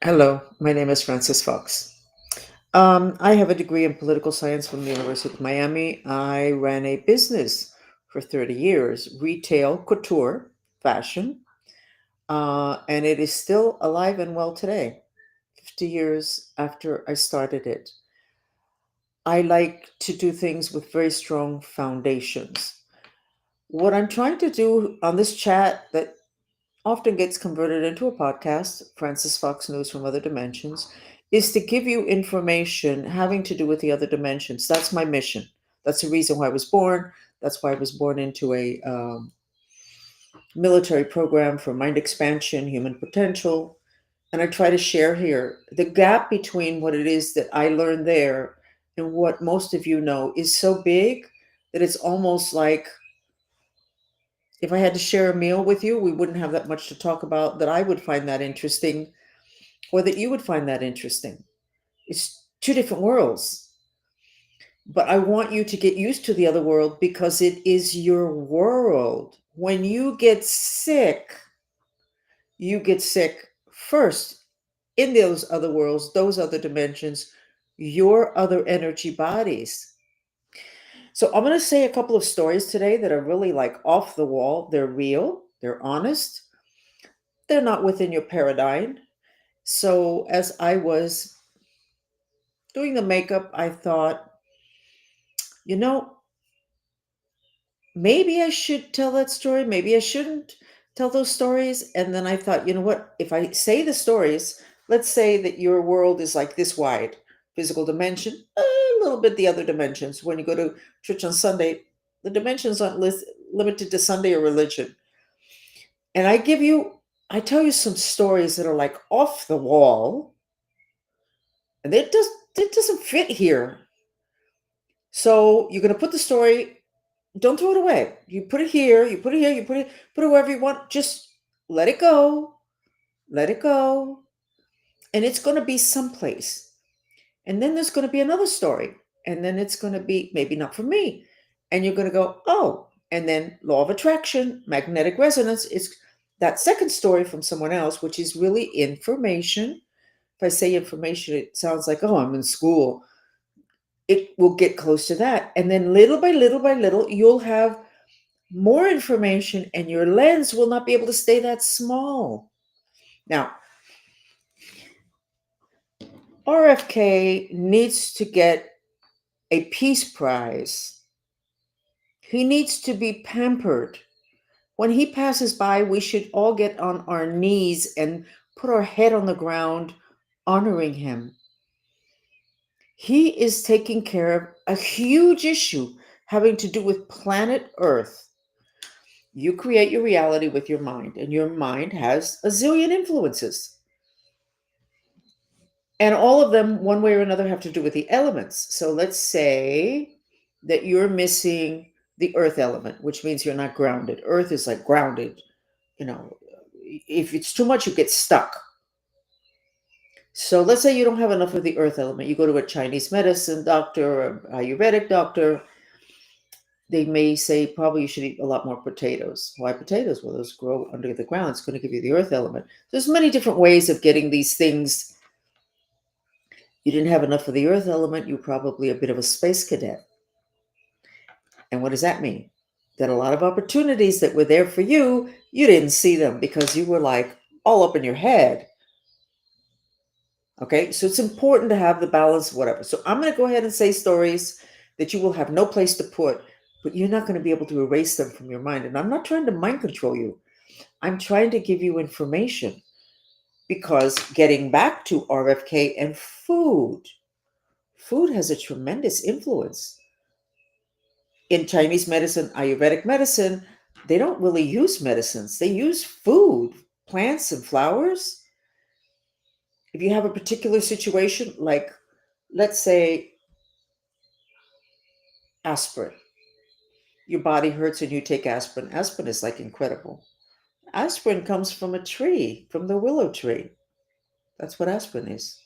Hello, my name is Francis Fox. I have a degree in political science from the University of Miami. I ran a business for 30 years, retail, couture, fashion, and it is still alive and well today, 50 years after I started it. I like to do things with very strong foundations. What I'm trying to do on this chat that often gets converted into a podcast, Francis Fox News from Other Dimensions, is to give you information having to do with the other dimensions. That's my mission. That's the reason why I was born. That's why I was born into a military program for mind expansion, human potential. And I try to share here the gap between what it is that I learned there and what most of you know is so big that it's almost like if I had to share a meal with you, we wouldn't have that much to talk about that I would find that interesting or that you would find that interesting. It's two different worlds. But I want you to get used to the other world because it is your world. When you get sick first in those other worlds, those other dimensions, your other energy bodies. So I'm going to say a couple of stories today that are really like off the wall. They're real, they're honest, they're not within your paradigm. So as I was doing the makeup, I thought, you know, maybe I should tell that story. Maybe I shouldn't tell those stories. And then I thought, you know what? If I say the stories, let's say that your world is like this wide physical dimension, a little bit the other dimensions. When you go to church on Sunday, the dimensions aren't limited to Sunday or religion. And I tell you some stories that are like off the wall, and it doesn't fit here. So you're going to put the story. Don't throw it away. You put it here, you put it here, put it wherever you want. Just let it go. Let it go. And it's going to be someplace. And then there's going to be another story. And then it's going to be maybe not for me. And you're going to go, oh, and then law of attraction, magnetic resonance is that second story from someone else, which is really information. If I say information, it sounds like, oh, I'm in school. It will get close to that. And then little by little by little, you'll have more information and your lens will not be able to stay that small. Now, RFK needs to get a peace prize. He needs to be pampered. When he passes by, we should all get on our knees and put our head on the ground, honoring him. He is taking care of a huge issue having to do with planet Earth. You create your reality with your mind, and your mind has a zillion influences. And all of them, one way or another, have to do with the elements. So let's say that you're missing the earth element, which means you're not grounded. Earth is like grounded. You know, if it's too much, you get stuck. So let's say you don't have enough of the earth element. You go to a Chinese medicine doctor or Ayurvedic doctor. They may say probably you should eat a lot more potatoes. Why potatoes? Well, those grow under the ground. It's going to give you the earth element. There's many different ways of getting these things. You didn't have enough of the earth element, you're probably a bit of a space cadet. And what does that mean? That a lot of opportunities that were there for you, you didn't see them because you were like all up in your head. Okay, so it's important to have the balance, whatever. So I'm going to go ahead and say stories that you will have no place to put, but you're not going to be able to erase them from your mind. And I'm not trying to mind control you, I'm trying to give you information because getting back to RFK and food, food has a tremendous influence. In Chinese medicine, Ayurvedic medicine, they don't really use medicines. They use food, plants and flowers. If you have a particular situation, like let's say aspirin, your body hurts and you take aspirin. Aspirin is like incredible. Aspirin comes from a tree, from the willow tree. That's what aspirin is,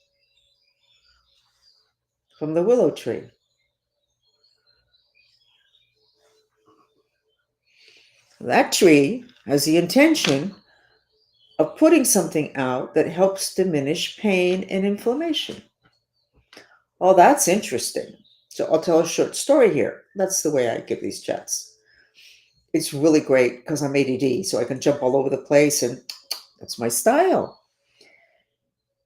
from the willow tree. That tree has the intention of putting something out that helps diminish pain and inflammation. Oh, that's interesting. So I'll tell a short story here. That's the way I give these chats. It's really great because I'm ADD, so I can jump all over the place, and that's my style.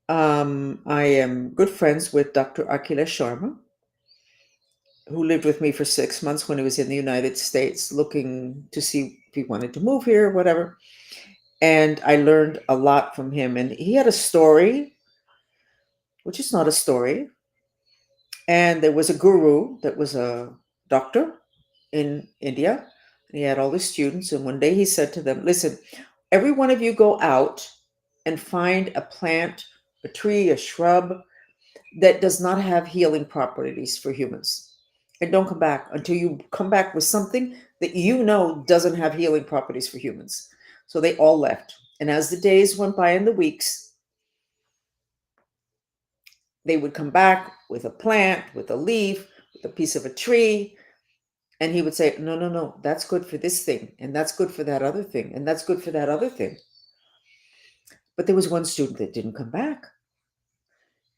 I am good friends with Dr. Akhilesh Sharma, who lived with me for 6 months when he was in the United States, looking to see if he wanted to move here, whatever. And I learned a lot from him. And he had a story, which is not a story. And there was a guru that was a doctor in India. And he had all his students. And one day he said to them, listen, every one of you go out and find a plant, a tree, a shrub that does not have healing properties for humans. And don't come back until you come back with something that you know doesn't have healing properties for humans. So they all left. And as the days went by and the weeks, they would come back with a plant, with a leaf, with a piece of a tree. And he would say, no, no, no, that's good for this thing. And that's good for that other thing. And that's good for that other thing. But there was one student that didn't come back.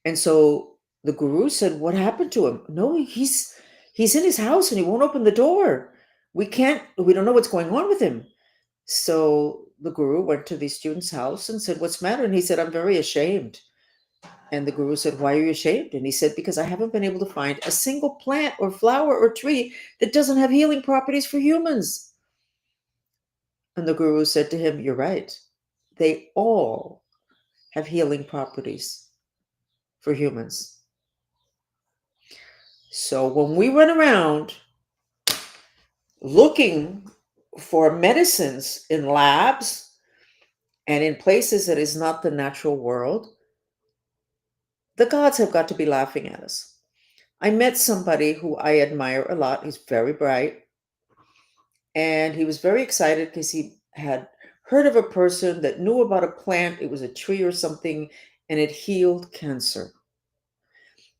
And so the guru said, what happened to him? No, he's in his house and he won't open the door. We don't know what's going on with him. So the guru went to the student's house and said, what's the matter? And he said, I'm very ashamed. And the guru said, why are you ashamed? And he said, because I haven't been able to find a single plant or flower or tree that doesn't have healing properties for humans. And the guru said to him, you're right. They all have healing properties for humans. So when we run around looking for medicines in labs and in places that is not the natural world, the gods have got to be laughing at us. I met somebody who I admire a lot. He's very bright. And he was very excited because he had heard of a person that knew about a plant. It was a tree or something, and it healed cancer.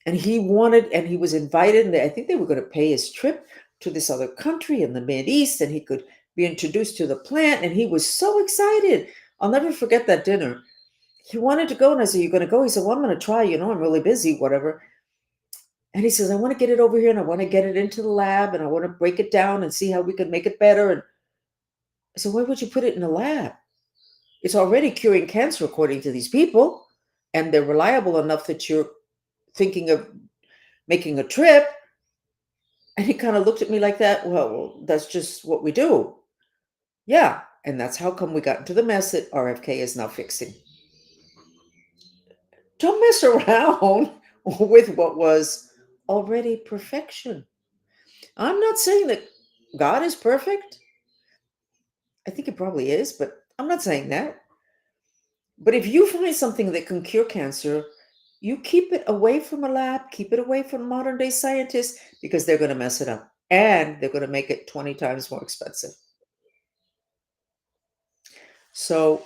And he was invited, and I think they were going to pay his trip to this other country in the Mid East, and he could be introduced to the plant. And he was so excited. I'll never forget that dinner. He wanted to go, and I said, "You're going to go?" He said, "Well, I'm going to try. I'm really busy, whatever." And he says, "I want to get it over here, and I want to get it into the lab, and I want to break it down and see how we can make it better." And I said, "Why would you put it in a lab? It's already curing cancer, according to these people, and they're reliable enough that you're thinking of making a trip." And he kind of looked at me like that. Well, that's just what we do. Yeah. And that's how come we got into the mess that RFK is now fixing. Don't mess around with what was already perfection. I'm not saying that God is perfect. I think it probably is, but I'm not saying that. But if you find something that can cure cancer, you keep it away from a lab, keep it away from modern day scientists because they're going to mess it up and they're going to make it 20 times more expensive. So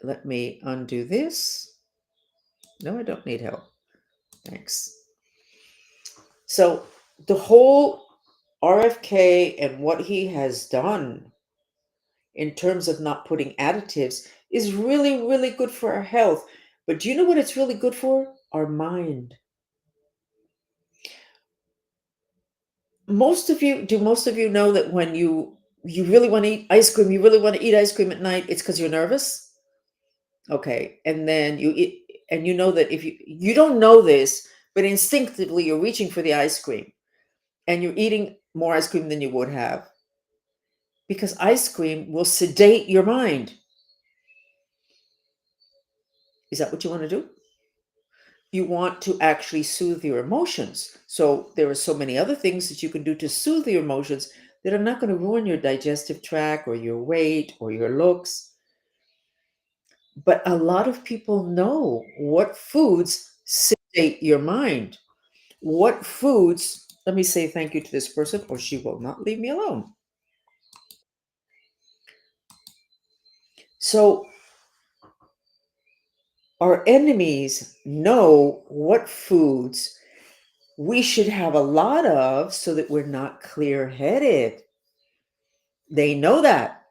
let me undo this. No, I don't need help. Thanks. So the whole RFK and what he has done in terms of not putting additives is really, really good for our health. But do you know what it's really good for? Our mind. Most of you know that when you really want to eat ice cream, you really want to eat ice cream at night, it's because you're nervous? Okay. And then you eat, and you know that if you don't know this, but instinctively you're reaching for the ice cream and you're eating more ice cream than you would have because ice cream will sedate your mind. Is that what you want to do? You want to actually soothe your emotions. So there are so many other things that you can do to soothe your emotions that are not going to ruin your digestive tract or your weight or your looks. But a lot of people know what foods sedate your mind. What foods, let me say thank you to this person or she will not leave me alone. So our enemies know what foods we should have a lot of so that we're not clear headed. They know that.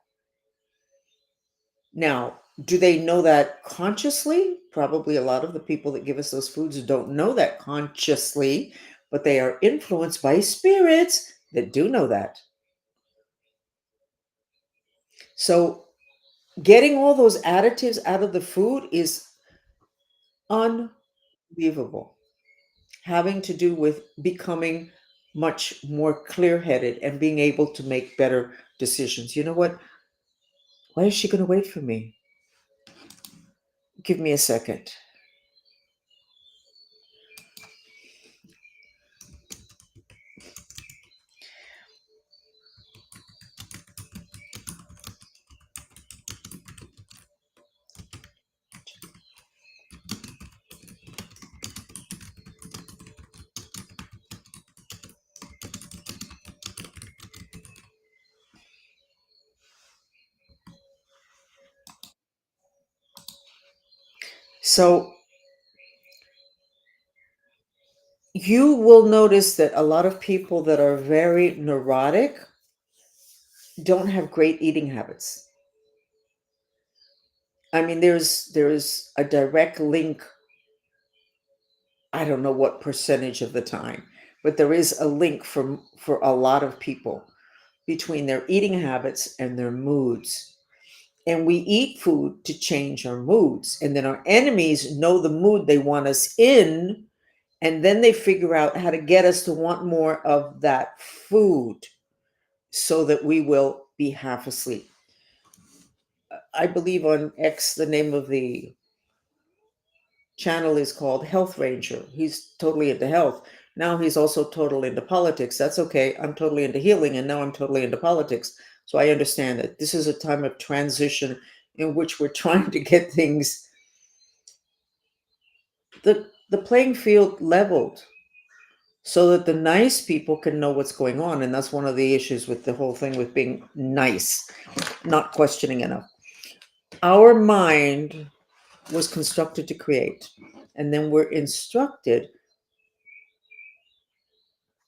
Now, Do they know that consciously? Probably a lot of the people that give us those foods don't know that consciously, but they are influenced by spirits that do know that. So, getting all those additives out of the food is unbelievable. Having to do with becoming much more clear headed and being able to make better decisions. You know what? Why is she going to wait for me? Give me a second. So, you will notice that a lot of people that are very neurotic don't have great eating habits. I mean, there's a direct link. I don't know what percentage of the time, but there is a link for a lot of people between their eating habits and their moods. And we eat food to change our moods. And then our enemies know the mood they want us in. And then they figure out how to get us to want more of that food so that we will be half asleep. I believe on X, the name of the channel is called Health Ranger. He's totally into health. Now he's also totally into politics. That's okay. I'm totally into healing, and now I'm totally into politics. So I understand that this is a time of transition in which we're trying to get things, the playing field leveled so that the nice people can know what's going on. And that's one of the issues with the whole thing with being nice, not questioning enough. Our mind was constructed to create, and then we're instructed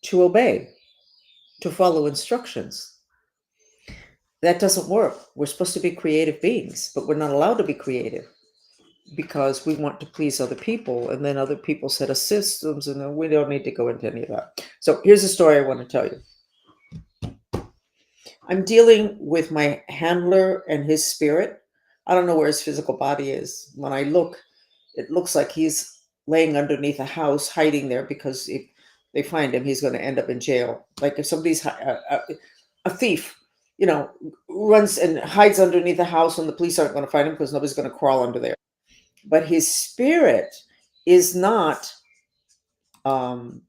to obey, to follow instructions. That doesn't work. We're supposed to be creative beings, but we're not allowed to be creative because we want to please other people, and then other people set us systems, and then we don't need to go into any of that. So here's a story I want to tell you. I'm dealing with my handler and his spirit. I don't know where his physical body is. When I look, it looks like he's laying underneath a house, hiding there, because if they find him, he's going to end up in jail. Like if somebody's a thief, you know, runs and hides underneath a house, and the police aren't going to find him because nobody's going to crawl under there. But his spirit is not. Um,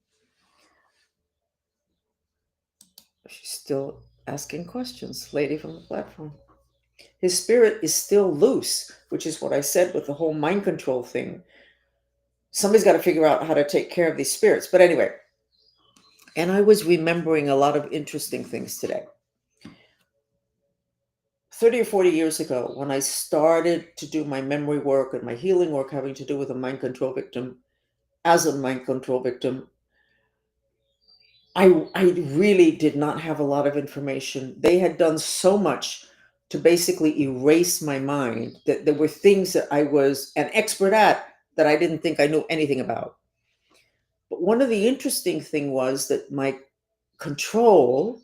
she's still asking questions, lady from the platform. His spirit is still loose, which is what I said with the whole mind control thing. Somebody's got to figure out how to take care of these spirits. But anyway, and I was remembering a lot of interesting things today. 30 or 40 years ago, when I started to do my memory work and my healing work having to do with a mind control victim, as a mind control victim, I really did not have a lot of information. They had done so much to basically erase my mind that there were things that I was an expert at that I didn't think I knew anything about. But one of the interesting thing was that my control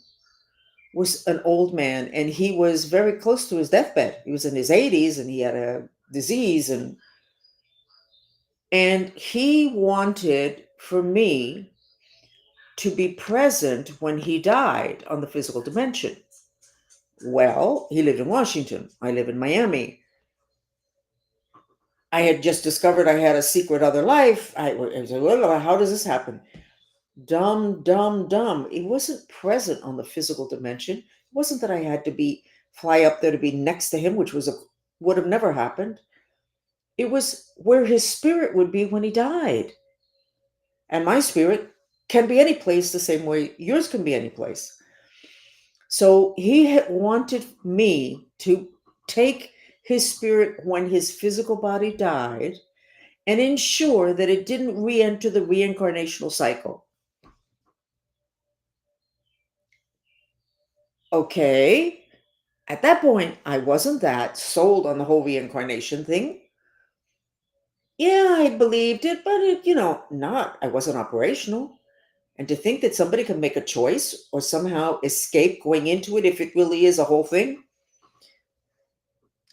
was an old man, and he was very close to his deathbed. He was in his 80s and he had a disease, and he wanted for me to be present when he died on the physical dimension. Well, he lived in Washington. I live in Miami. I had just discovered I had a secret other life. I was like, well, how does this happen? Dumb, dumb, dumb. It wasn't present on the physical dimension. It wasn't that I had to be fly up there to be next to him, which would have never happened. It was where his spirit would be when he died. And my spirit can be any place the same way yours can be any place. So he had wanted me to take his spirit when his physical body died and ensure that it didn't re-enter the reincarnational cycle. Okay. At that point, I wasn't that sold on the whole reincarnation thing. Yeah, I believed it, but I wasn't operational. And to think that somebody can make a choice or somehow escape going into it if it really is a whole thing.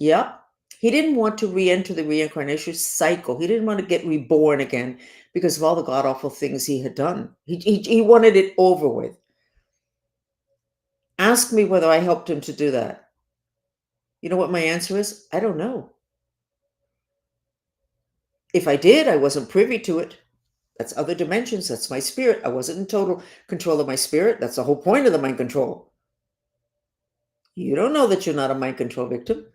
Yep. He didn't want to re enter the reincarnation cycle. He didn't want to get reborn again because of all the god awful things he had done. He wanted it over with. Ask me whether I helped him to do that. You know what my answer is? I don't know. If I did, I wasn't privy to it. That's other dimensions. That's my spirit. I wasn't in total control of my spirit. That's the whole point of the mind control. You don't know that you're not a mind control victim.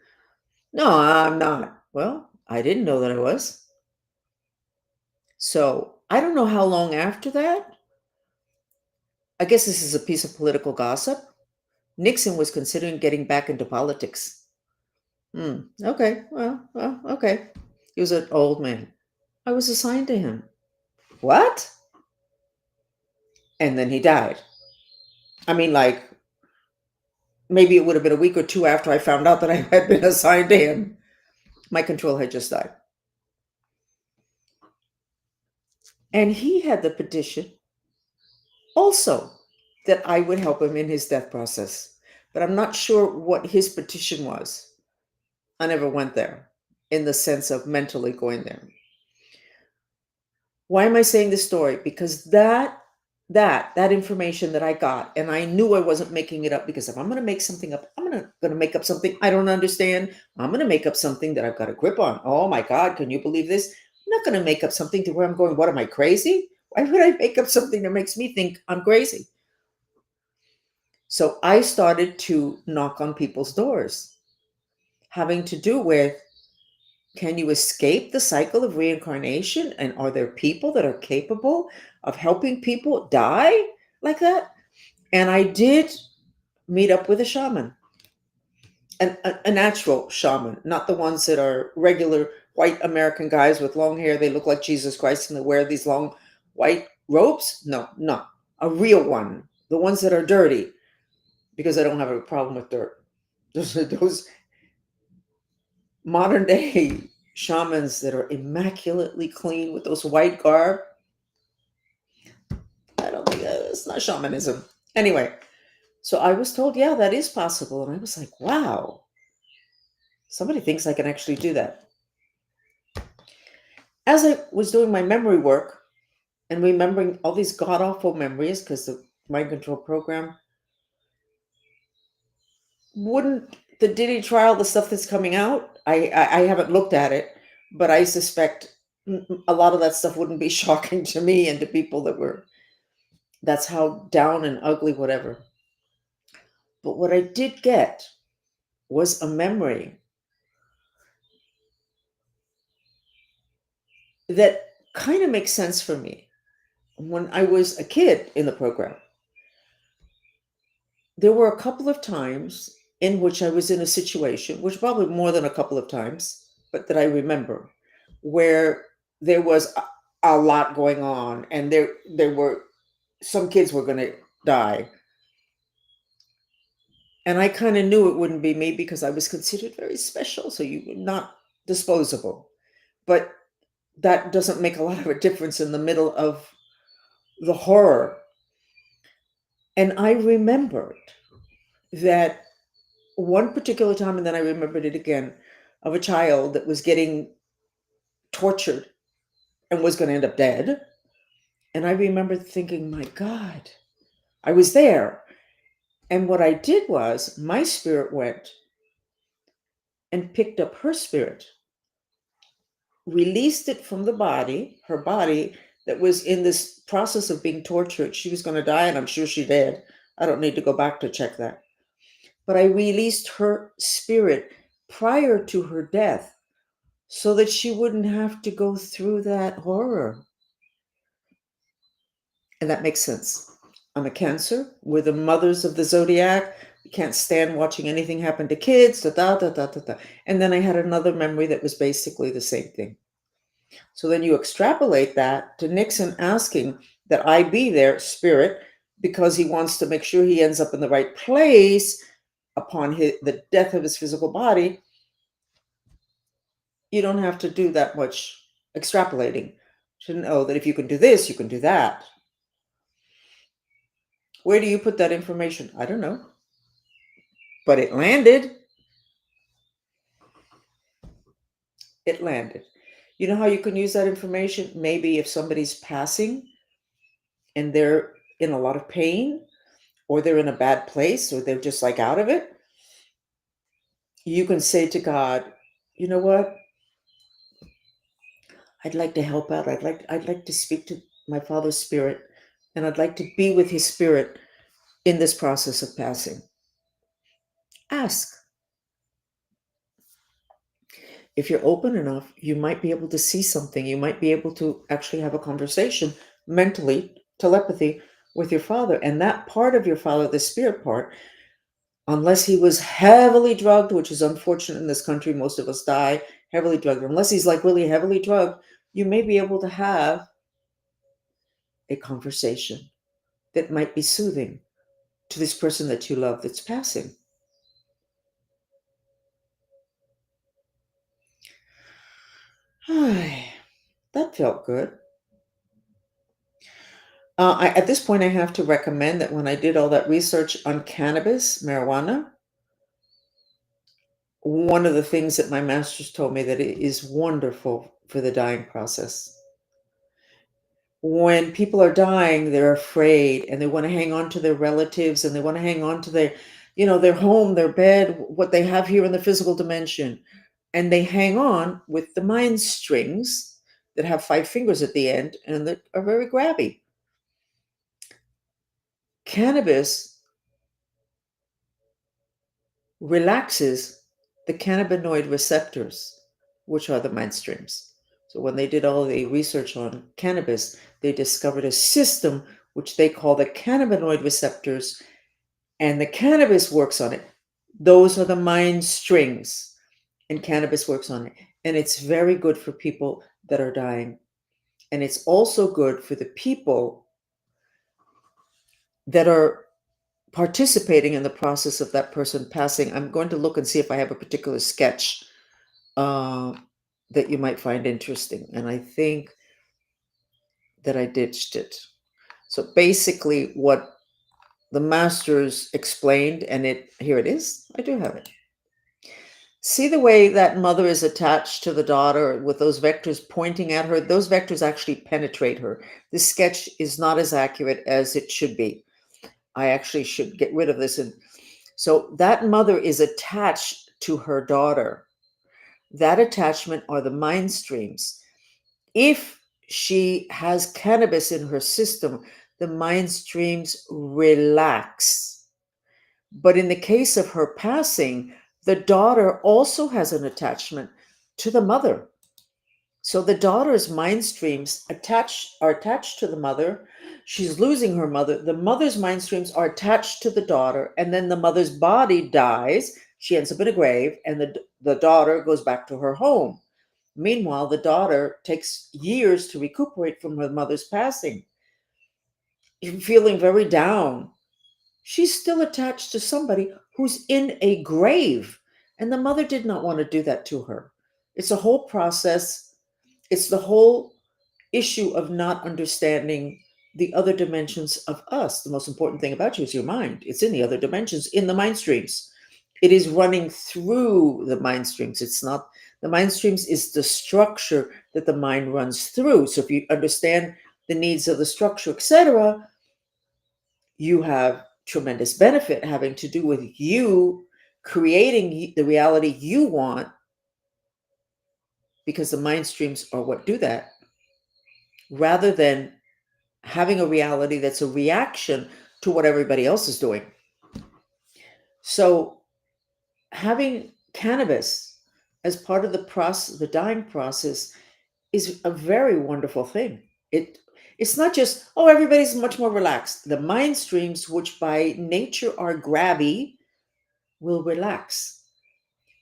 No, I'm not. Well, I didn't know that I was. So I don't know how long after that. I guess this is a piece of political gossip. Nixon was considering getting back into politics. Okay. Well, okay. He was an old man. I was assigned to him. What? And then he died. I mean, like, maybe it would have been a week or two after I found out that I had been assigned to him. My control had just died. And he had the petition also that I would help him in his death process. But I'm not sure what his petition was. I never went there in the sense of mentally going there. Why am I saying this story? Because that information that I got, and I knew I wasn't making it up, because if I'm going to make something up, I'm going to make up something I don't understand. I'm going to make up something that I've got a grip on. Oh my God, can you believe this? I'm not going to make up something to where I'm going, what am I, crazy? Why would I make up something that makes me think I'm crazy? So I started to knock on people's doors, having to do with, can you escape the cycle of reincarnation? And are there people that are capable of helping people die like that? And I did meet up with a shaman, a natural shaman, not the ones that are regular white American guys with long hair. They look like Jesus Christ and they wear these long white robes. No, no, a real one. The ones that are dirty, because I don't have a problem with dirt. Those modern day shamans that are immaculately clean with those white garb. I don't think it's not shamanism. Anyway, so I was told, yeah, that is possible. And I was like, wow, somebody thinks I can actually do that. As I was doing my memory work and remembering all these god awful memories, because the mind control program wouldn't, the Diddy trial, the stuff that's coming out, I haven't looked at it, but I suspect a lot of that stuff wouldn't be shocking to me and to people that were, that's how down and ugly, whatever. But what I did get was a memory that kind of makes sense for me. When I was a kid in the program, there were a couple of times in which I was in a situation, which probably more than a couple of times, but that I remember, where there was a lot going on, and there were some kids were going to die. And I kind of knew it wouldn't be me because I was considered very special, so you were not disposable. But that doesn't make a lot of a difference in the middle of the horror. And I remembered that one particular time, and then I remembered it again, of a child that was getting tortured and was going to end up dead. And I remember thinking, my God, I was there. And what I did was my spirit went and picked up her spirit, released it from the body, her body that was in this process of being tortured. She was going to die, and I'm sure she did. I don't need to go back to check that. But I released her spirit prior to her death so that she wouldn't have to go through that horror. And that makes sense. I'm a Cancer. We're the mothers of the zodiac. We can't stand watching anything happen to kids. Da, da, da, da, da, da. And then I had another memory that was basically the same thing. So then you extrapolate that to Nixon asking that I be their spirit because he wants to make sure he ends up in the right place. upon the death of his physical body, you don't have to do that much extrapolating to know that if you can do this, you can do that. Where do you put that information? I don't know. But it landed. It landed. You know how you can use that information? Maybe if somebody's passing and they're in a lot of pain, or they're in a bad place, or they're just like out of it, you can say to God, you know what? I'd like to help out. I'd like to speak to my father's spirit, and I'd like to be with his spirit in this process of passing. Ask. If you're open enough, you might be able to see something. You might be able to actually have a conversation mentally, telepathy with your father. And that part of your father, the spirit part, unless he was heavily drugged, which is unfortunate in this country, most of us die heavily drugged. Unless he's like really heavily drugged, you may be able to have a conversation that might be soothing to this person that you love that's passing. That felt good. At this point, I have to recommend that when I did all that research on cannabis, marijuana, one of the things that my masters told me that it is wonderful for the dying process. When people are dying, they're afraid and they want to hang on to their relatives and they want to hang on to their home, their bed, what they have here in the physical dimension. And they hang on with the mind strings that have 5 fingers at the end and that are very grabby. Cannabis relaxes the cannabinoid receptors, which are the mind streams. So when they did all the research on cannabis, they discovered a system which they call the cannabinoid receptors, and the cannabis works on it. Those are the mind strings, and cannabis works on it. And it's very good for people that are dying. And it's also good for the people that are participating in the process of that person passing. I'm going to look and see if I have a particular sketch uh, that you might find interesting. And I think that I ditched it. So basically, what the masters explained, and here it is. I do have it. See the way that mother is attached to the daughter with those vectors pointing at her? Those vectors actually penetrate her. This sketch is not as accurate as it should be. I actually should get rid of this. And so that mother is attached to her daughter. That attachment are the mind streams. If she has cannabis in her system, the mind streams relax. But in the case of her passing, the daughter also has an attachment to the mother. So the daughter's mind streams are attached to the mother. She's losing her mother. The mother's mind streams are attached to the daughter, and then the mother's body dies. She ends up in a grave, and the daughter goes back to her home. Meanwhile, the daughter takes years to recuperate from her mother's passing. Feeling very down, she's still attached to somebody who's in a grave. And the mother did not want to do that to her. It's a whole process. It's the whole issue of not understanding the other dimensions of us. The most important thing about you is your mind. It's in the other dimensions, in the mind streams. It is running through the mind streams. It's not, the mind streams is the structure that the mind runs through. So if you understand the needs of the structure, etc., you have tremendous benefit having to do with you creating the reality you want, because the mind streams are what do that, rather than having a reality that's a reaction to what everybody else is doing. So having cannabis as part of the process, the dying process, is a very wonderful thing. It's not just, oh, everybody's much more relaxed. The mind streams, which by nature are grabby, will relax.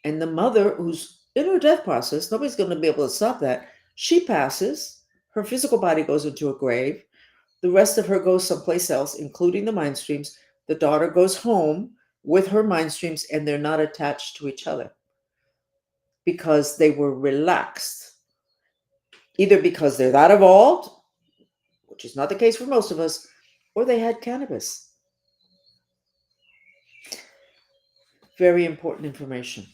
And the mother, who's in her death process, nobody's going to be able to stop that. She passes, her physical body goes into a grave, the rest of her goes someplace else, including the mind streams. The daughter goes home with her mind streams, and they're not attached to each other because they were relaxed, either because they're that evolved, which is not the case for most of us, or they had cannabis. Very important information.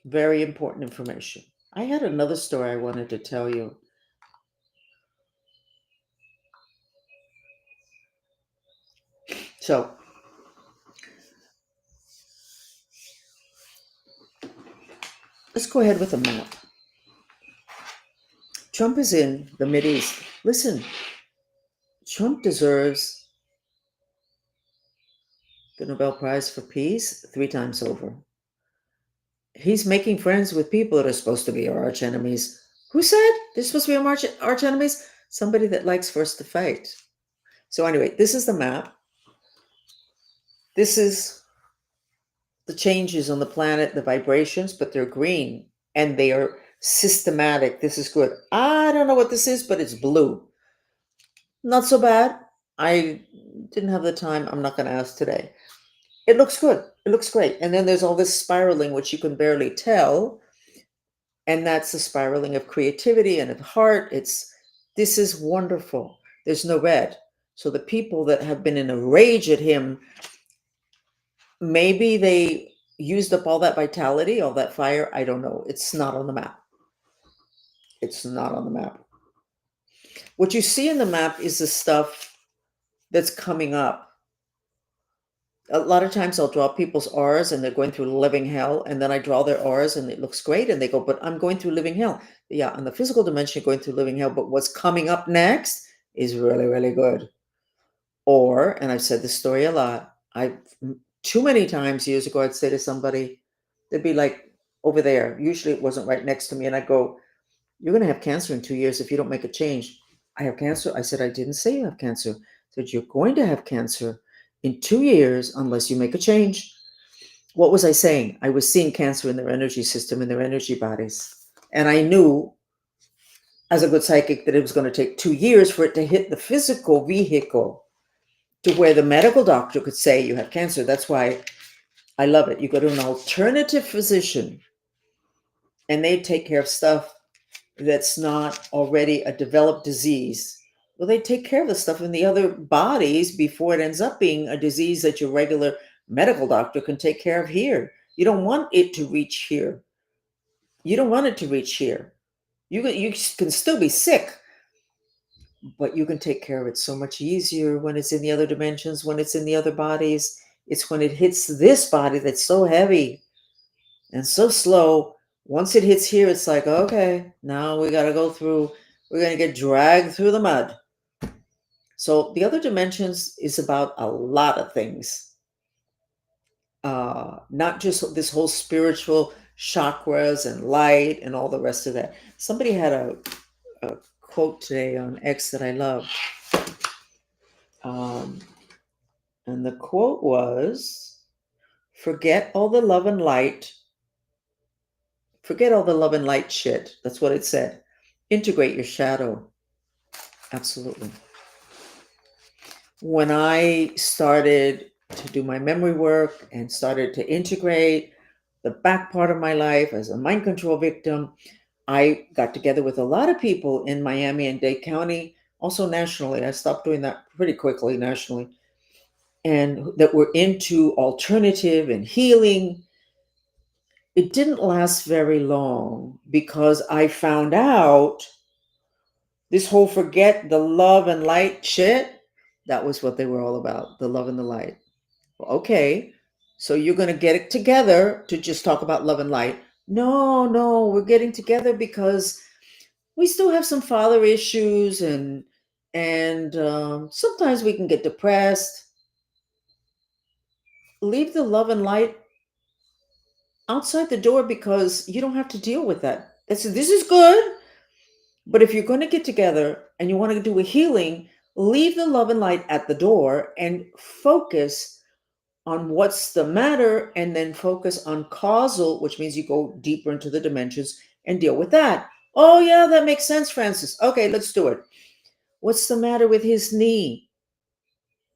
Very important information. I had another story I wanted to tell you. So let's go ahead with a map. Trump is in the Mideast. Listen, Trump deserves the Nobel Prize for Peace 3 times over. He's making friends with people that are supposed to be our arch enemies. Who said they're supposed to be our arch enemies? Somebody that likes for us to fight. So anyway, this is the map. This is the changes on the planet, the vibrations, but they're green and they are systematic. This is good. I don't know what this is, but it's blue. Not so bad. I didn't have the time. I'm not going to ask today. It looks good. It looks great. And then there's all this spiraling, which you can barely tell. And that's the spiraling of creativity and of heart. This is wonderful. There's no red. So the people that have been in a rage at him, maybe they used up all that vitality, all that fire. I don't know. It's not on the map. It's not on the map. What you see in the map is the stuff that's coming up. A lot of times I'll draw people's auras and they're going through living hell, and then I draw their auras and it looks great, and they go, but I'm going through living hell. Yeah, on the physical dimension, you're going through living hell, but what's coming up next is really, really good. Or, and I've said this story a lot, too many times years ago, I'd say to somebody, they'd be like over there. Usually it wasn't right next to me. And I'd go, you're going to have cancer in 2 years if you don't make a change. I have cancer. I said, I didn't say you have cancer. I said, you're going to have cancer in 2 years unless you make a change. What was I saying? I was seeing cancer in their energy system, in their energy bodies. And I knew as a good psychic that it was going to take 2 years for it to hit the physical vehicle to where the medical doctor could say you have cancer. That's why I love it. You go to an alternative physician and they take care of stuff that's not already a developed disease. Well, they take care of the stuff in the other bodies before it ends up being a disease that your regular medical doctor can take care of here. You don't want it to reach here. You don't want it to reach here. You can still be sick, but you can take care of it so much easier when it's in the other dimensions, when it's in the other bodies. It's when it hits this body that's so heavy and so slow. Once it hits here, it's like, okay, now we're going to get dragged through the mud. So the other dimensions is about a lot of things. Not just this whole spiritual chakras and light and all the rest of that. Somebody had a quote today on X that I love. And the quote was, forget all the love and light. Forget all the love and light shit. That's what it said. Integrate your shadow. Absolutely. When I started to do my memory work and started to integrate the back part of my life as a mind control victim, I got together with a lot of people in Miami and Dade County, also nationally. I stopped doing that pretty quickly nationally, and that were into alternative and healing. It didn't last very long because I found out this whole forget the love and light shit, that was what they were all about, the love and the light. Well, okay, so you're going to get it together to just talk about love and light. No, we're getting together because we still have some father issues, and sometimes we can get depressed. Leave the love and light outside the door because you don't have to deal with that. This is good. But if you're going to get together and you want to do a healing, leave the love and light at the door and focus on what's the matter, and then focus on causal, which means you go deeper into the dimensions and deal with that. Oh, yeah, that makes sense, Francis. Okay, let's do it. What's the matter with his knee?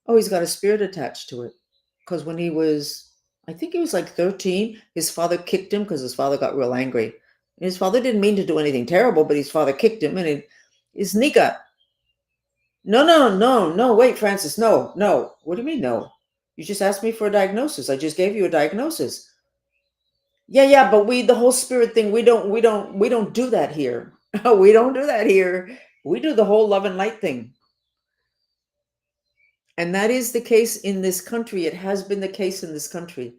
Oh, he's got a spirit attached to it. Because when he was, I think he was like 13. His father kicked him because his father got real angry. And his father didn't mean to do anything terrible, but his father kicked him, and his knee got. No, no, no, no. Wait, Francis. No, no. What do you mean, no? You just asked me for a diagnosis. I just gave you a diagnosis. Yeah, yeah, but the whole spirit thing, we don't do that here. We don't do that here. We do the whole love and light thing. And that is the case in this country. It has been the case in this country,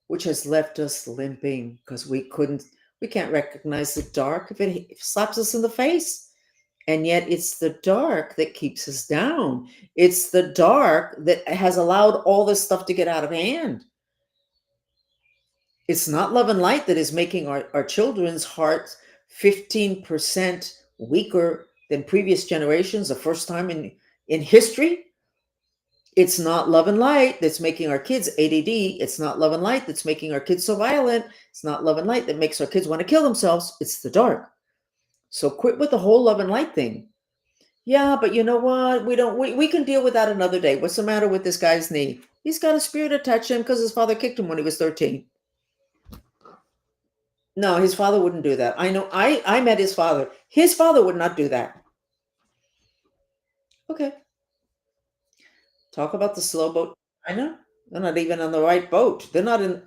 which has left us limping because we can't recognize the dark if it slaps us in the face. And yet it's the dark that keeps us down. It's the dark that has allowed all this stuff to get out of hand. It's not love and light that is making our children's hearts 15% weaker than previous generations, the first time in history. It's not love and light that's making our kids ADD. It's not love and light that's making our kids so violent. It's not love and light that makes our kids want to kill themselves. It's the dark. So quit with the whole love and light thing. Yeah, but you know what? We can deal with that another day. What's the matter with this guy's knee? He's got a spirit attached to him because his father kicked him when he was 13. No, his father wouldn't do that. I know. I met his father. His father would not do that. Okay. Talk about the slow boat. I know. They're not even on the right boat. They're not in.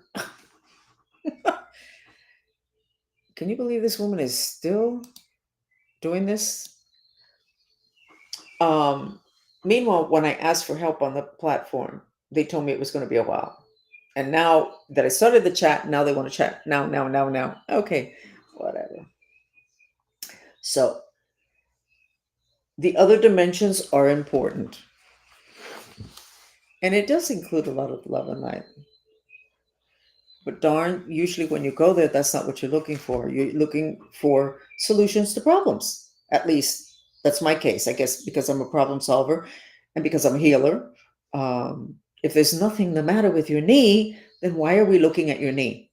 Can you believe this woman is still doing this? Um, Meanwhile, when I asked for help on the platform, they told me it was going to be a while. And now that I started the chat, now they want to chat. Now. Okay, whatever. So the other dimensions are important. And it does include a lot of love and light. But darn, usually when you go there, that's not what you're looking for. You're looking for solutions to problems. At least that's my case, I guess, because I'm a problem solver and because I'm a healer. If there's nothing the matter with your knee, then why are we looking at your knee?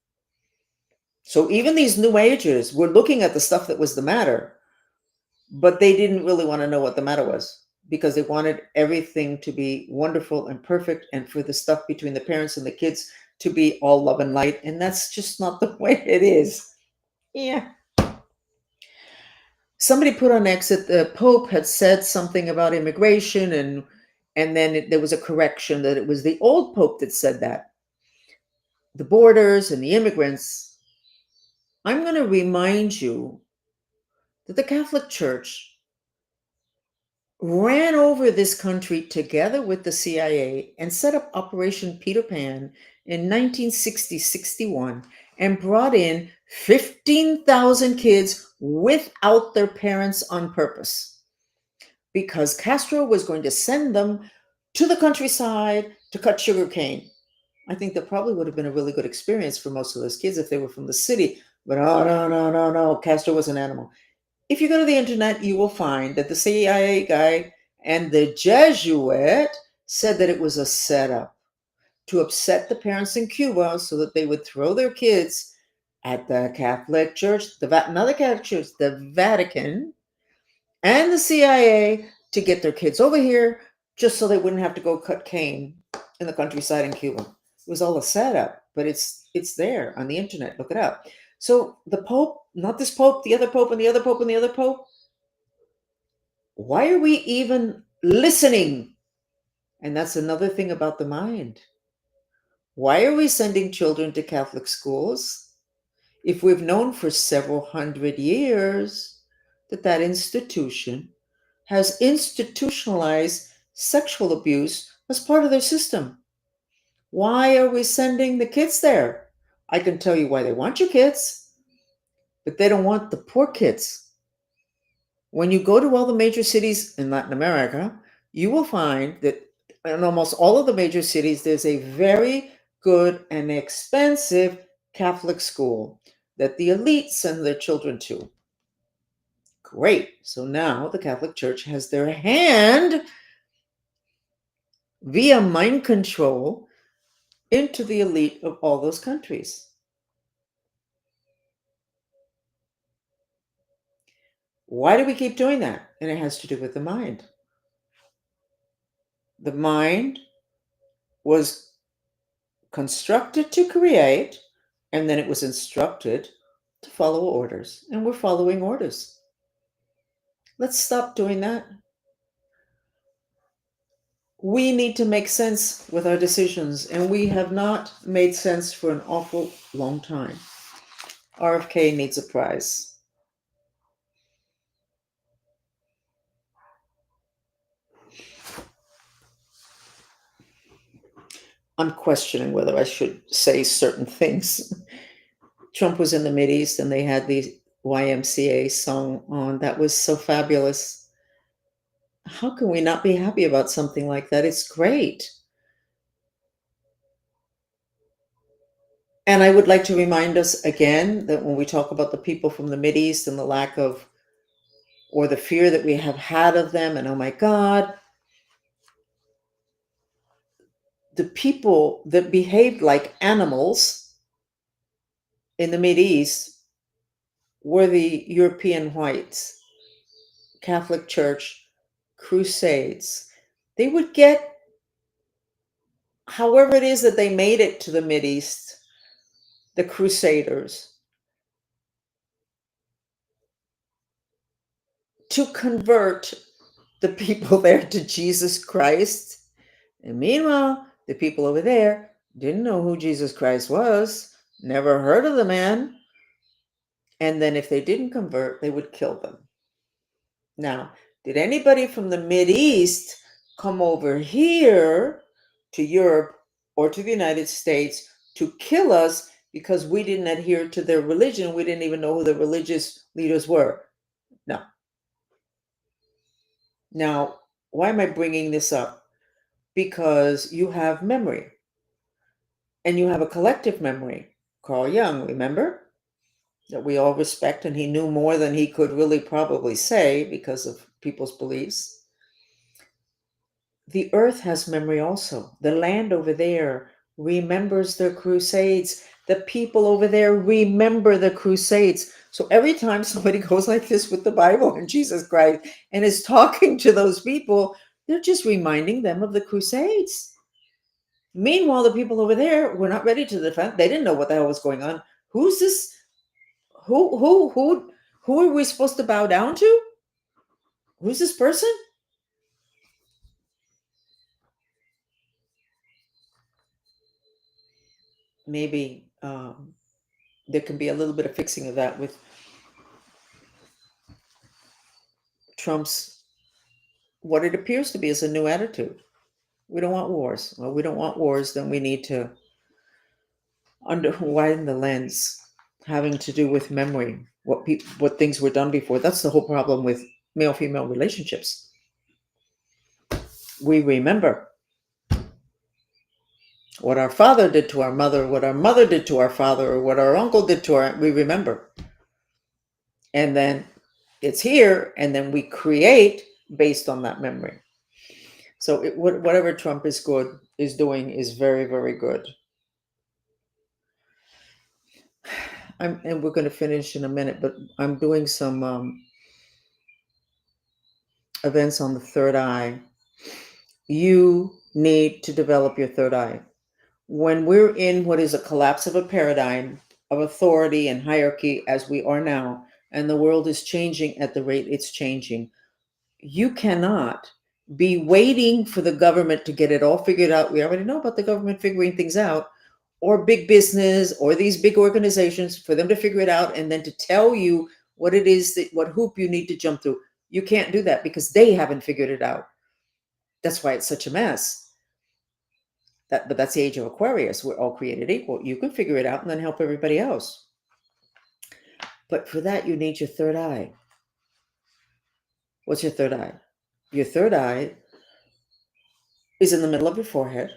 So even these new agers were looking at the stuff that was the matter, but they didn't really want to know what the matter was because they wanted everything to be wonderful and perfect and for the stuff between the parents and the kids to be all love and light. And that's just not the way it is. Yeah. Somebody put on X that the Pope had said something about immigration, and then there was a correction that it was the old Pope that said that. The borders and the immigrants. I'm going to remind you that the Catholic Church ran over this country together with the CIA and set up Operation Peter Pan in 1960-61 and brought in 15,000 kids without their parents on purpose because Castro was going to send them to the countryside to cut sugar cane. I think that probably would have been a really good experience for most of those kids if they were from the city. But oh, no, no, no, no. Castro was an animal. If you go to the internet, you will find that the CIA guy and the Jesuit said that it was a setup to upset the parents in Cuba so that they would throw their kids at the Catholic Church, not the Catholic Church, the Vatican, and the CIA to get their kids over here just so they wouldn't have to go cut cane in the countryside in Cuba. It was all a setup, but it's there on the internet. Look it up. So the Pope, not this Pope, the other Pope, and the other Pope, and the other Pope. Why are we even listening? And that's another thing about the mind. Why are we sending children to Catholic schools if we've known for several hundred years that that institution has institutionalized sexual abuse as part of their system? Why are we sending the kids there? I can tell you why they want your kids, but they don't want the poor kids. When you go to all the major cities in Latin America, you will find that in almost all of the major cities, there's a very good and expensive Catholic school that the elite send their children to. Great. So now the Catholic Church has their hand via mind control into the elite of all those countries. Why do we keep doing that? And it has to do with the mind. The mind was constructed to create, and then it was instructed to follow orders. And we're following orders. Let's stop doing that. We need to make sense with our decisions, and we have not made sense for an awful long time. RFK needs a prize. I'm questioning whether I should say certain things. Trump was in the Mideast and they had the YMCA song on. That was so fabulous. How can we not be happy about something like that? It's great. And I would like to remind us again that when we talk about the people from the Mideast and the lack of, or the fear that we have had of them, and oh my God, the people that behaved like animals in the Mideast were the European whites, Catholic Church, Crusades. They would get, however it is that they made it to the Mideast, the Crusaders, to convert the people there to Jesus Christ. And meanwhile, the people over there didn't know who Jesus Christ was, never heard of the man. And then if they didn't convert, they would kill them. Now, did anybody from the Mideast come over here to Europe or to the United States to kill us because we didn't adhere to their religion? We didn't even know who the religious leaders were. No. Now, why am I bringing this up? Because you have memory and you have a collective memory. Carl Jung, remember? That we all respect, and he knew more than he could really probably say because of people's beliefs. The earth has memory also. The land over there remembers the Crusades. The people over there remember the Crusades. So every time somebody goes like this with the Bible and Jesus Christ and is talking to those people, they're just reminding them of the Crusades. Meanwhile, the people over there were not ready to defend. They didn't know what the hell was going on. Who's this? Who are we supposed to bow down to? Who's this person? Maybe there can be a little bit of fixing of that with Trump's, what it appears to be is a new attitude. We don't want wars. Well, we don't want wars, then we need to widen the lens, having to do with memory, what things were done before. That's the whole problem with male-female relationships. We remember what our father did to our mother, what our mother did to our father, or what our uncle did to our, we remember. And then it's here, and then we create based on that memory. So whatever Trump is doing is very, very good. And we're going to finish in a minute, but I'm doing some events on the third eye. You need to develop your third eye. When we're in what is a collapse of a paradigm of authority and hierarchy as we are now, and the world is changing at the rate it's changing, you cannot be waiting for the government to get it all figured out. We already know about the government figuring things out, or big business, or these big organizations, for them to figure it out and then to tell you what it is, that what hoop you need to jump through. You can't do that because they haven't figured it out. That's why it's such a mess. But that's the age of Aquarius. We're all created equal. You can figure it out and then help everybody else. But for that, you need your third eye. What's your third eye? Your third eye is in the middle of your forehead.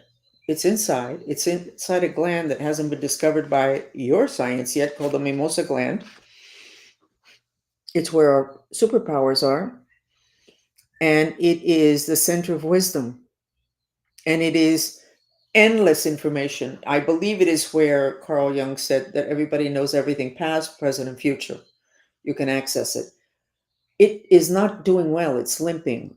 It's inside. It's inside a gland that hasn't been discovered by your science yet, called the mimosa gland. It's where our superpowers are. And it is the center of wisdom. And it is endless information. I believe it is where Carl Jung said that everybody knows everything, past, present, and future. You can access it. It is not doing well. It's limping.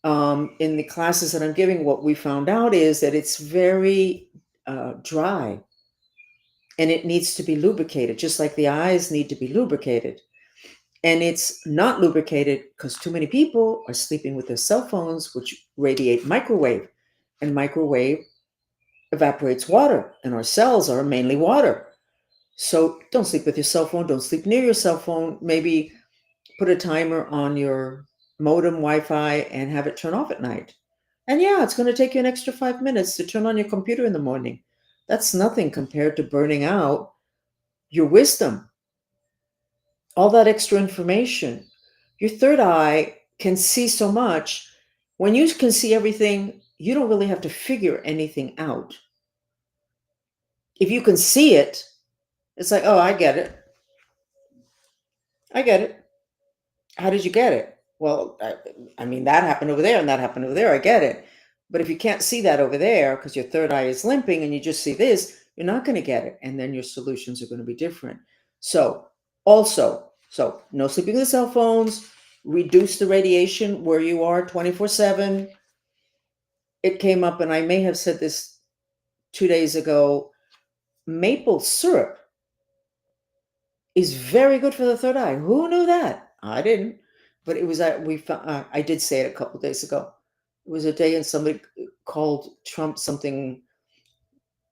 In the classes that I'm giving, what we found out is that it's very dry, and it needs to be lubricated, just like the eyes need to be lubricated. And it's not lubricated because too many people are sleeping with their cell phones, which radiate microwave, and microwave evaporates water, and our cells are mainly water. So don't sleep with your cell phone. Don't sleep near your cell phone. Maybe put a timer on your modem Wi-Fi and have it turn off at night. And yeah, it's going to take you an extra 5 minutes to turn on your computer in the morning. That's nothing compared to burning out your wisdom, all that extra information. Your third eye can see so much. When you can see everything, you don't really have to figure anything out. If you can see it, it's like, oh, I get it. I get it. How did you get it? Well, I mean, that happened over there and that happened over there. I get it. But if you can't see that over there because your third eye is limping and you just see this, you're not going to get it. And then your solutions are going to be different. So, so no sleeping with cell phones, reduce the radiation where you are 24/7. It came up, and I may have said this 2 days ago. Maple syrup is very good for the third eye. Who knew that? I didn't. But it was I did say it a couple days ago. It was a day and somebody called Trump something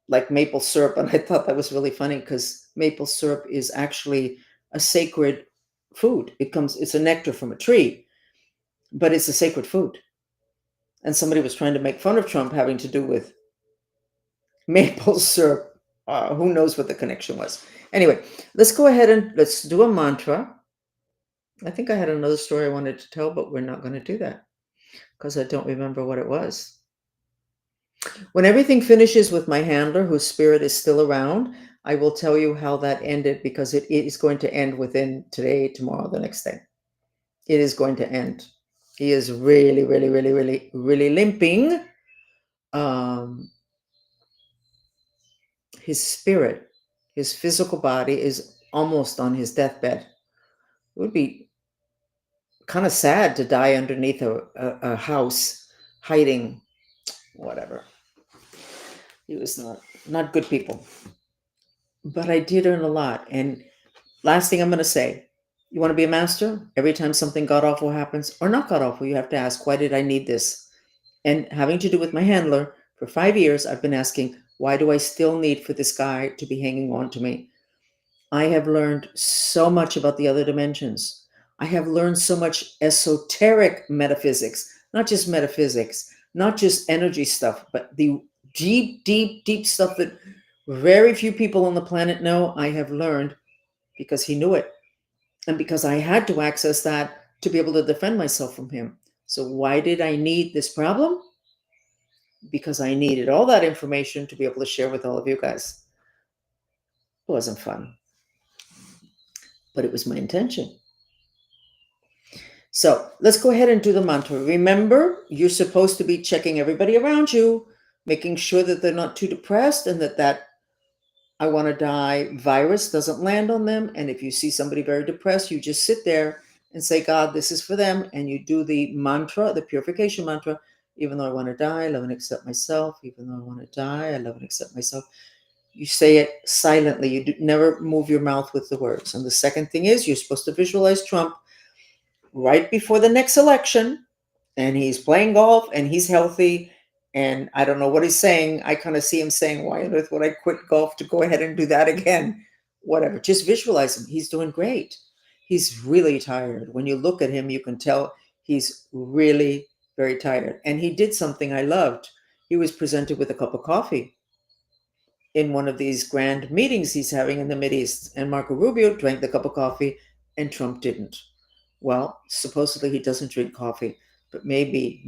like maple syrup, and I thought that was really funny because maple syrup is actually a sacred food. It's a nectar from a tree, but it's a sacred food. And somebody was trying to make fun of Trump having to do with maple syrup. Who knows what the connection was? Anyway, let's go ahead and let's do a mantra. I think I had another story I wanted to tell, but we're not going to do that because I don't remember what it was. When everything finishes with my handler, whose spirit is still around, I will tell you how that ended because it is going to end within today, tomorrow, the next day. It is going to end. He is really, really, really, really, really limping. His spirit, his physical body is almost on his deathbed. It would be kind of sad to die underneath a house hiding whatever. He was not good people. But I did earn a lot. And last thing I'm going to say, you want to be a master? Every time something god awful happens, or not god awful, you have to ask, why did I need this? And having to do with my handler, for 5 years, I've been asking, why do I still need for this guy to be hanging on to me? I have learned so much about the other dimensions. I have learned so much esoteric metaphysics, not just metaphysics, not just energy stuff, but the deep, deep, deep stuff that very few people on the planet know. I have learned because he knew it. And because I had to access that to be able to defend myself from him. So why did I need this problem? Because I needed all that information to be able to share with all of you guys. It wasn't fun, but it was my intention. So let's go ahead and do the mantra. Remember, you're supposed to be checking everybody around you, making sure that they're not too depressed and that I want to die virus doesn't land on them. And if you see somebody very depressed, you just sit there and say, God, this is for them. And you do the mantra, the purification mantra. Even though I want to die, I love and accept myself. Even though I want to die, I love and accept myself. You say it silently. You never move your mouth with the words. And the second thing is you're supposed to visualize Trump right before the next election, and he's playing golf and he's healthy. And I don't know what he's saying. I kind of see him saying, why on earth would I quit golf to go ahead and do that again? Whatever. Just visualize him. He's doing great. He's really tired. When you look at him, you can tell he's really very tired. And he did something I loved. He was presented with a cup of coffee in one of these grand meetings he's having in the Mideast. And Marco Rubio drank the cup of coffee and Trump didn't. Well, supposedly he doesn't drink coffee, but maybe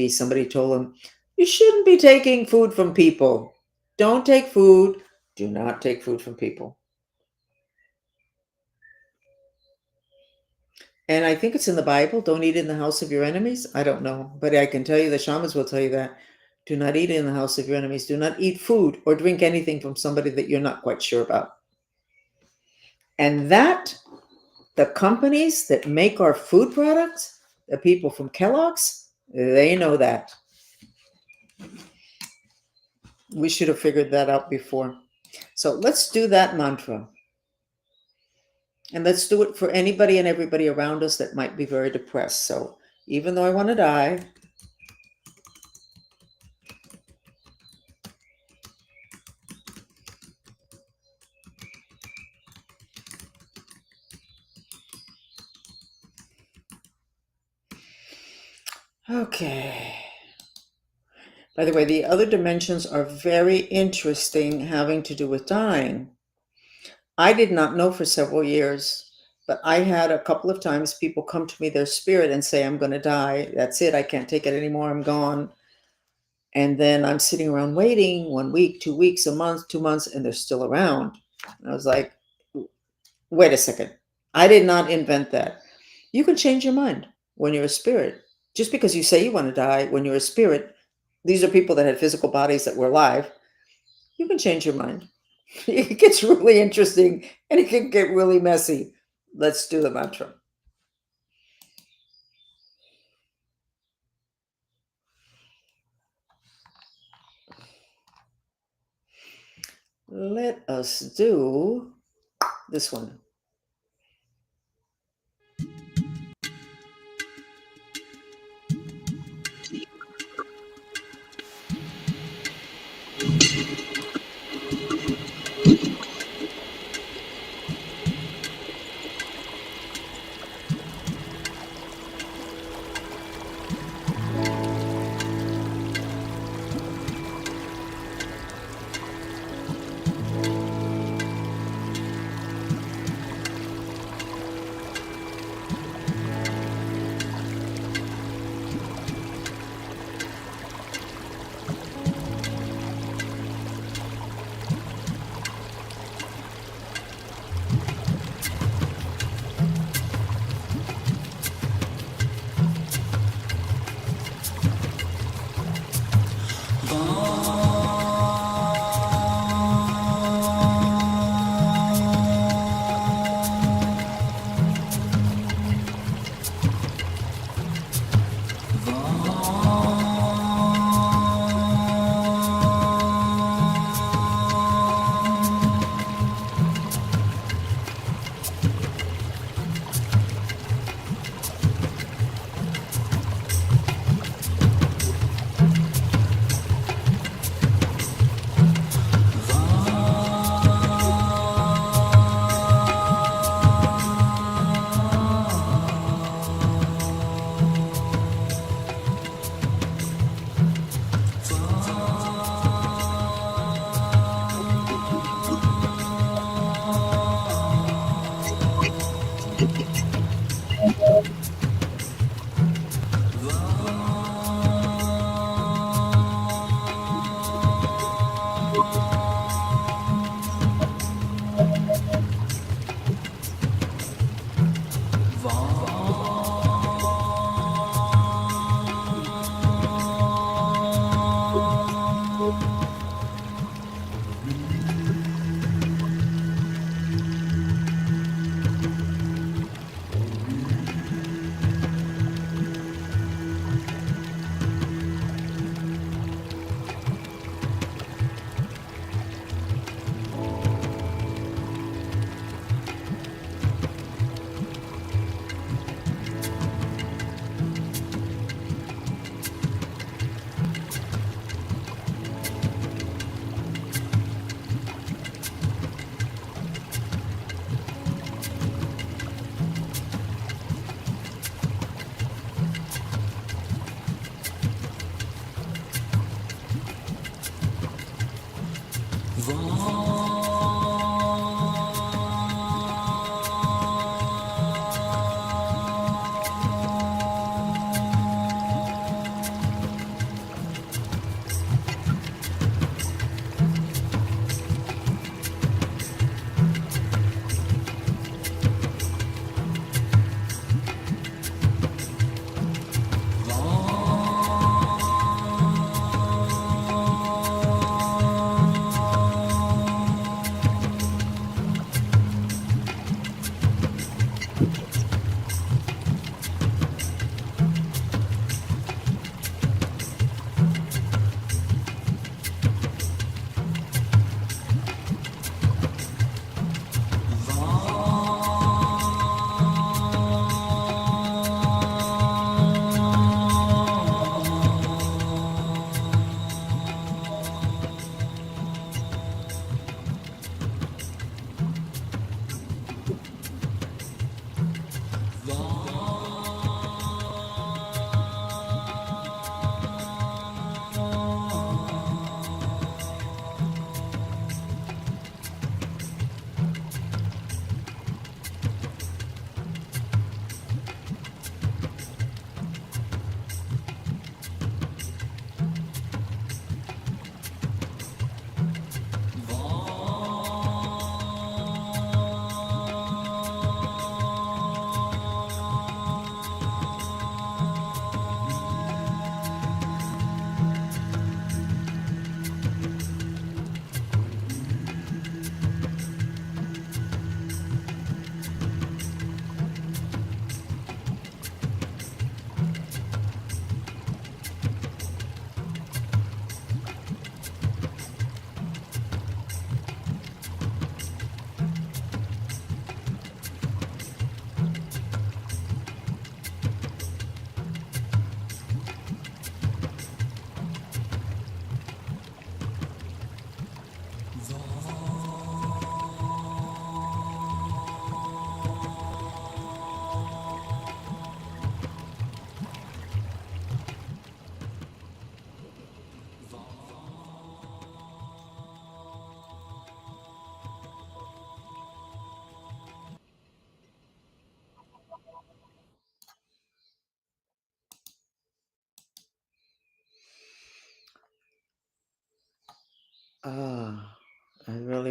somebody told him, you shouldn't be taking food from people. Don't take food. Do not take food from people. And I think it's in the Bible. Don't eat in the house of your enemies. I don't know, but I can tell you the shamans will tell you that. Do not eat in the house of your enemies. Do not eat food or drink anything from somebody that you're not quite sure about. And that the companies that make our food products, the people from Kellogg's, they know that. We should have figured that out before. So let's do that mantra. And let's do it for anybody and everybody around us that might be very depressed. So even though I want to die, okay. By the way, the other dimensions are very interesting, having to do with dying. I did not know for several years, but I had a couple of times people come to me, their spirit, and say, I'm going to die. That's it. I can't take it anymore. I'm gone. And then I'm sitting around waiting 1 week, 2 weeks, a month, 2 months, and they're still around. And I was like, wait a second. I did not invent that. You can change your mind when you're a spirit. Just because you say you want to die, when you're a spirit, these are people that had physical bodies that were alive. You can change your mind. It gets really interesting and it can get really messy. Let's do the mantra. Let us do this one.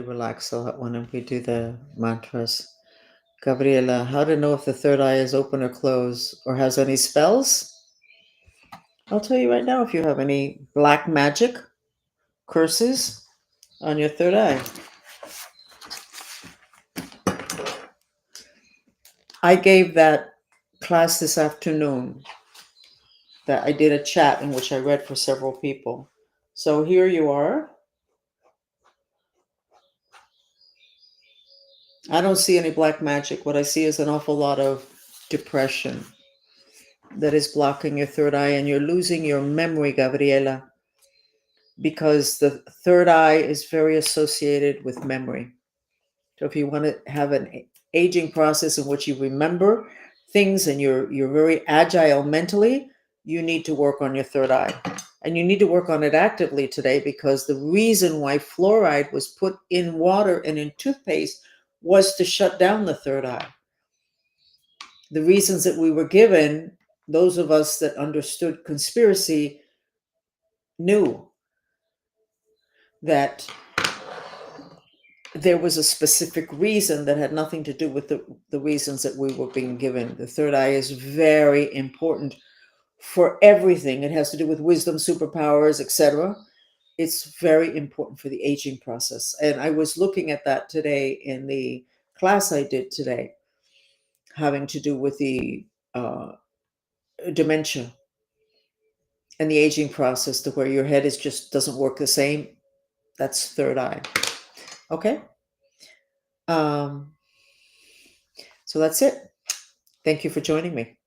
relax a lot when we do the mantras. Gabriela, how to know if the third eye is open or closed or has any spells? I'll tell you right now if you have any black magic curses on your third eye. I gave that class this afternoon that I did a chat in which I read for several people. So here you are. I don't see any black magic. What I see is an awful lot of depression that is blocking your third eye, and you're losing your memory, Gabriela, because the third eye is very associated with memory. So if you want to have an aging process in which you remember things and you're very agile mentally, you need to work on your third eye. And you need to work on it actively today, because the reason why fluoride was put in water and in toothpaste was to shut down the third eye. The reasons that we were given, those of us that understood conspiracy knew that there was a specific reason that had nothing to do with the reasons that we were being given. The third eye is very important for everything. It has to do with wisdom, superpowers, etc. It's very important for the aging process. And I was looking at that today in the class I did today, having to do with the dementia and the aging process, to where your head is just doesn't work the same. That's third eye. Okay. So that's it. Thank you for joining me.